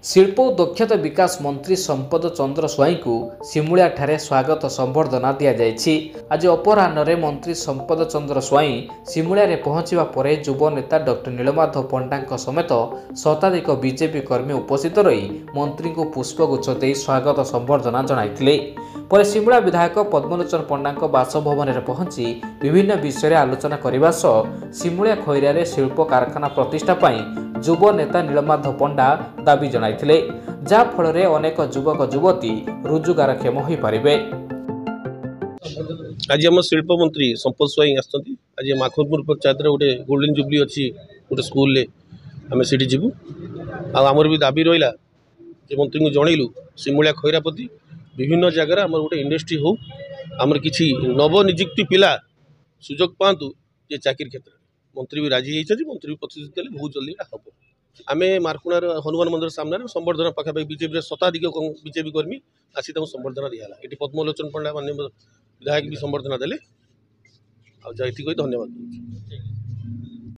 शिल्प और दक्षता विकास मंत्री संपद चंद्र स्वाई को सिमुलिया ठारे स्वागत संबर्धना दि जाएछि। आज अपराह्न मंत्री संपद चंद्र स्वाई सिमुलिया रे पहुंचवा परे युव नेता डॉक्टर नीलमाधव पंडा समेत शताधिक बीजेपी कर्मी उपस्थित रही मंत्री को पुष्पगुच्छ दे स्वागत संबर्धना जणाइथिले। पर सिमुलिया विधायक पद्मलोचन पंडा बासभवन में पहुंची विभिन्न विषय आलोचना करने सह सिमुलिया खैरिया शिल्प कारखाना प्रतिष्ठा युव नेता नीलमाधव पंडा दाबी जणाइथिले, जहा फल अनेक युवक युवती रोजगारक्षम हो पारे। आज आम शिल्प मंत्री संपद स्वाई आज माखनपुर पंचायत गोटे गोल्डन जुबली अच्छी गोटे स्कूल आम से जीवु आमर भी दाबी रहा मंत्री को जनइलु सिमुलिया खैरा प्रति विभिन्न जगार आम गोटे इंडस्ट्री हो आमर किसी नवनिजुक्ति पिला सुजोग पातु ये चाकरी क्षेत्र में मंत्री भी राजी होती मंत्री भी प्रतिश्रुति देते बहुत जल्दी हम आम मारकुणार हनुमान मंदिर सामने संबर्धना पाखापाखि बीजेपी शताधिक बीजेपी कर्मी आसी संबर्धना दिहला। ये पद्मलोचन पंडा माननीय विधायक भी संबर्धना देले। धन्यवाद।